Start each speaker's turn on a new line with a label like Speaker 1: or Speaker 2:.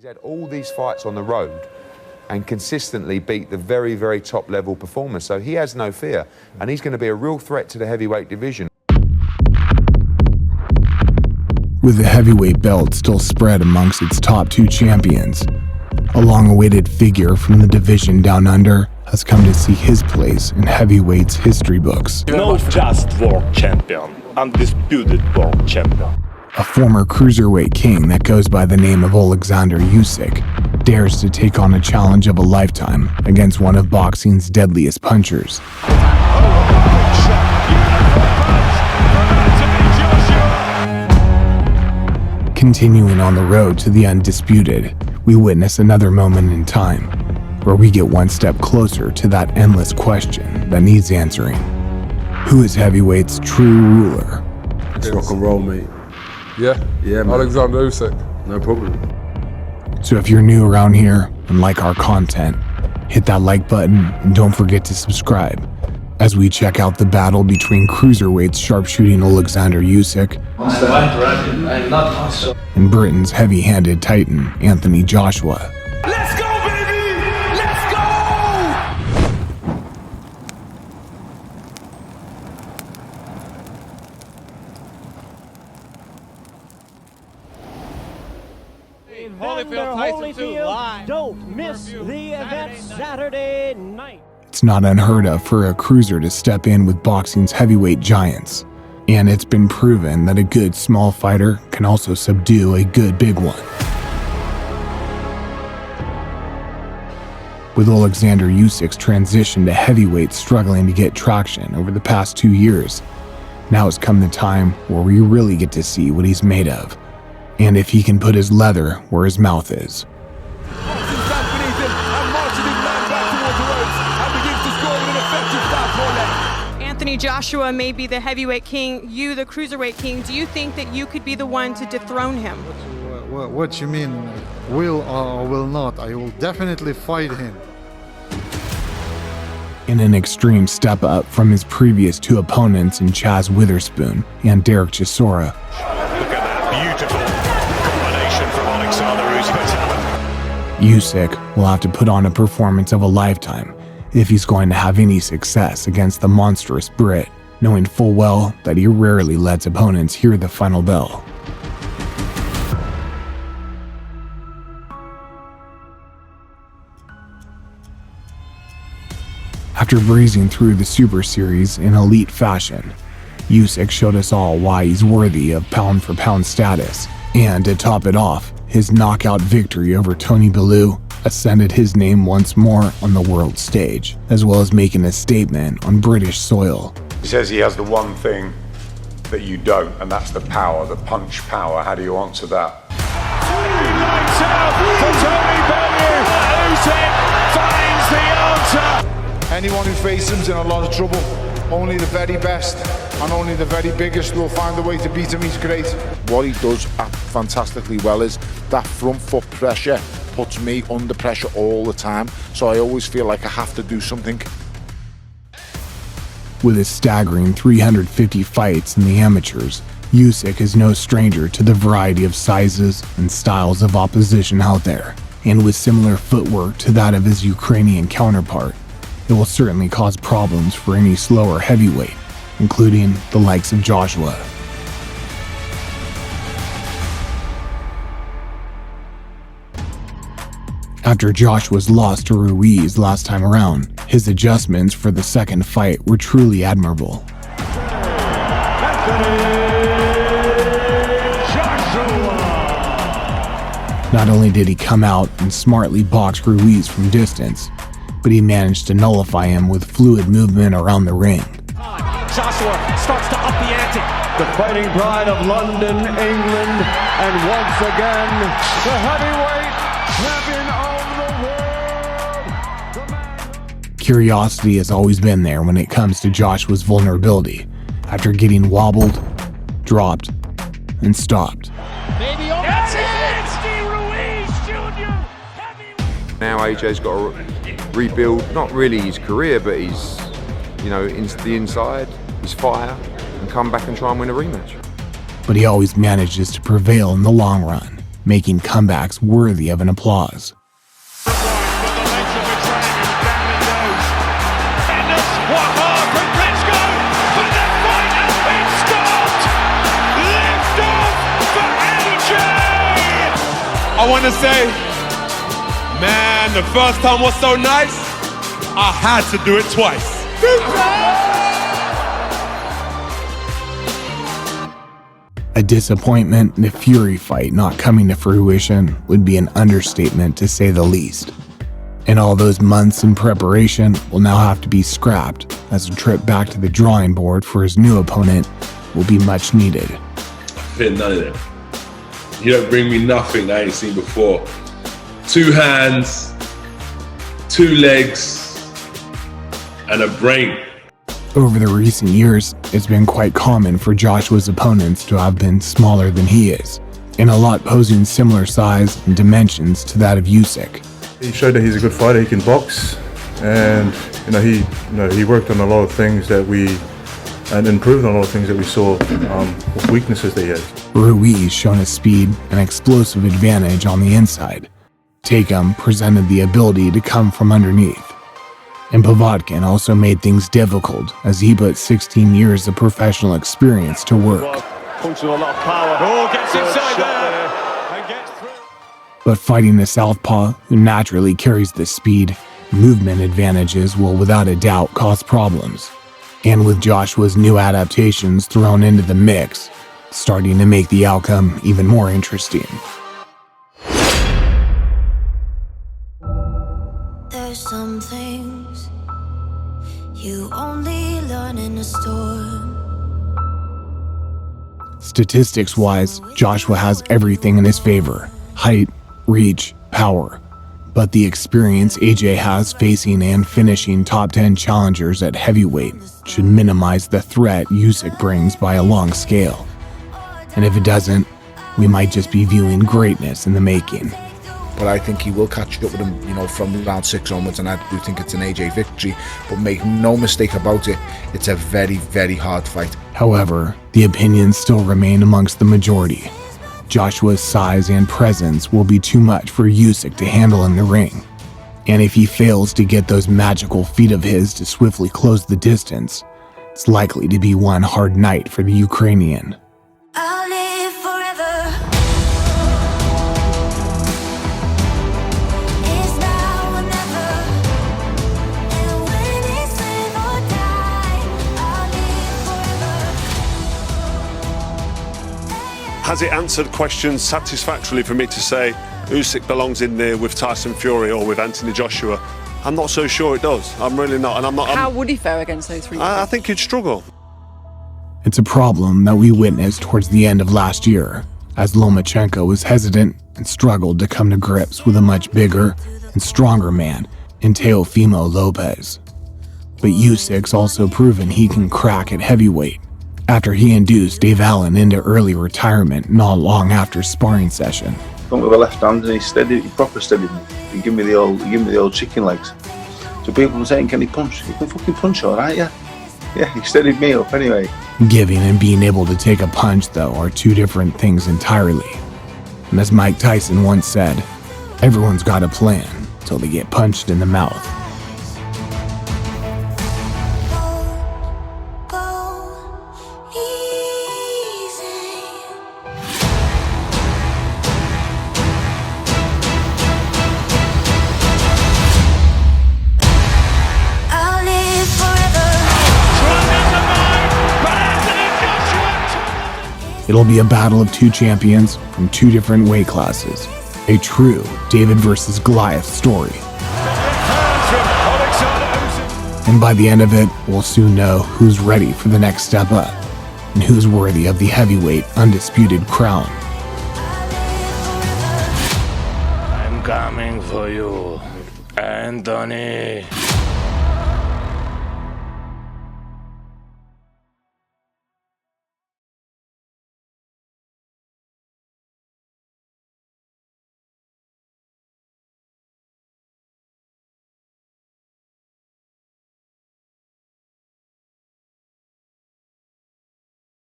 Speaker 1: He's had all these fights on the road and consistently beat the very, very top level performers. So he has no fear, and he's going to be a real threat to the heavyweight division.
Speaker 2: With the heavyweight belt still spread amongst its top two champions, a long-awaited figure from the division down under has come to seek his place in heavyweight's history books.
Speaker 3: Not just world champion, undisputed world champion.
Speaker 2: A former cruiserweight king that goes by the name of Oleksander Usyk dares to take on a challenge of a lifetime against one of boxing's deadliest punchers. Continuing on the road to the undisputed, we witness another moment in time where we get one step closer to that endless question that needs answering. Who is heavyweight's true ruler?
Speaker 4: It's rock and roll, mate.
Speaker 5: Yeah,
Speaker 4: man.
Speaker 5: Oleksander Usyk.
Speaker 4: No problem.
Speaker 2: So if you're new around here and like our content, hit that like button and don't forget to subscribe as we check out the battle between cruiserweight's sharpshooting Oleksander Usyk and Britain's heavy-handed titan Anthony Joshua.
Speaker 3: Let's go, baby! Let's go!
Speaker 6: Holyfield, don't miss the event Saturday night.
Speaker 2: It's not unheard of for a cruiser to step in with boxing's heavyweight giants, and it's been proven that a good small fighter can also subdue a good big one. With Oleksander Usyk's transition to heavyweight struggling to get traction over the past 2 years, now has come the time where we really get to see what he's made of, and if he can put his leather where his mouth is.
Speaker 7: Anthony Joshua may be the heavyweight king, you the cruiserweight king. Do you think that you could be the one to dethrone him?
Speaker 8: What you mean, will or will not? I will definitely fight him.
Speaker 2: In an extreme step up from his previous two opponents in Chaz Witherspoon and Derek Chisora.
Speaker 3: Look at that beautiful combination from Oleksander Usyk.
Speaker 2: Usyk will have to put on a performance of a lifetime if he's going to have any success against the monstrous Brit, knowing full well that he rarely lets opponents hear the final bell. After breezing through the Super Series in elite fashion, Usyk showed us all why he's worthy of pound-for-pound status, and to top it off, his knockout victory over Tony Bellew ascended his name once more on the world stage, as well as making a statement on British soil.
Speaker 9: He says he has the one thing that you don't, and that's the power, the punch power. How do you answer that?
Speaker 3: Lights out for Tony Bellew. Usyk finds the answer.
Speaker 8: Anyone who faces him is in a lot of trouble. Only the very best and only the very biggest will find a way to beat him. He's great.
Speaker 10: What he does fantastically well is that front foot pressure puts me under pressure all the time, so I always feel like I have to do something.
Speaker 2: With his staggering 350 fights in the amateurs, Usyk is no stranger to the variety of sizes and styles of opposition out there, and with similar footwork to that of his Ukrainian counterpart, it will certainly cause problems for any slower heavyweight, including the likes of Joshua. After Joshua's loss to Ruiz last time around, his adjustments for the second fight were truly admirable. Not only did he come out and smartly box Ruiz from distance, but he managed to nullify him with fluid movement around the ring.
Speaker 6: Joshua starts to up the ante. The fighting pride of London, England, and once again, the heavyweight champion of the world.
Speaker 2: Curiosity has always been there when it comes to Joshua's vulnerability, after getting wobbled, dropped, and stopped.
Speaker 6: Maybe over. That's it! Ruiz Jr. Heavyweight.
Speaker 1: Now AJ's got to rebuild, not really his career, but his, the inside, his fire, and come back and try and win a rematch.
Speaker 2: But he always manages to prevail in the long run, making comebacks worthy of an applause.
Speaker 4: I want to say, man, the first time was so nice, I had to do it twice.
Speaker 2: A disappointment in a Fury fight not coming to fruition would be an understatement to say the least. And all those months in preparation will now have to be scrapped, as a trip back to the drawing board for his new opponent will be much needed.
Speaker 4: Fit none of that. You don't bring me nothing I ain't seen before. 2 hands, 2 legs, and a brain.
Speaker 2: Over the recent years, it's been quite common for Joshua's opponents to have been smaller than he is, and a lot posing similar size and dimensions to that of Usyk.
Speaker 11: He showed that he's a good fighter, he can box, and he worked on a lot of things and improved on a lot of things that we saw with weaknesses that he had.
Speaker 2: Ruiz shown a speed and explosive advantage on the inside. Takem presented the ability to come from underneath. And Povetkin also made things difficult as he put 16 years of professional experience to work.
Speaker 6: Punching a lot of power. Oh, gets inside there and gets through.
Speaker 2: But fighting a southpaw who naturally carries the speed, movement advantages will without a doubt cause problems. And with Joshua's new adaptations thrown into the mix, starting to make the outcome even more interesting.
Speaker 12: There's some things you only learn in a storm.
Speaker 2: Statistics-wise, Joshua has everything in his favor: height, reach, power. But the experience AJ has facing and finishing top 10 challengers at heavyweight should minimize the threat Usyk brings by a long scale. And if it doesn't, we might just be viewing greatness in the making.
Speaker 10: But I think he will catch up with him, from round 6 onwards, and I do think it's an AJ victory. But make no mistake about it, it's a very, very hard fight.
Speaker 2: However, the opinions still remain amongst the majority. Joshua's size and presence will be too much for Usyk to handle in the ring. And if he fails to get those magical feet of his to swiftly close the distance, it's likely to be one hard night for the Ukrainian.
Speaker 12: I'll live forever. It's now or never. And when it's live or die, I'll live forever.
Speaker 6: Has it answered questions satisfactorily for me to say Usyk belongs in there with Tyson Fury or with Anthony Joshua? I'm not so sure it does. I'm really not. And I'm not.
Speaker 13: How would he fare against those 3?
Speaker 6: I think he'd struggle.
Speaker 2: It's a problem that we witnessed towards the end of last year, as Lomachenko was hesitant and struggled to come to grips with a much bigger and stronger man in Teofimo Lopez. But Usyk's also proven he can crack at heavyweight, after he induced Dave Allen into early retirement not long after sparring session.
Speaker 14: Come with a left hand and he proper steadied me. He give me the old chicken legs. So people were saying, can he punch? He can fucking punch, all right, yeah. Yeah, he steadied me up anyway.
Speaker 2: Giving and being able to take a punch, though, are two different things entirely. And as Mike Tyson once said, everyone's got a plan till they get punched in the mouth. It'll be a battle of two champions from two different weight classes. A true David versus Goliath story. And by the end of it, we'll soon know who's ready for the next step up and who's worthy of the heavyweight undisputed crown.
Speaker 15: I'm coming for you, Anthony.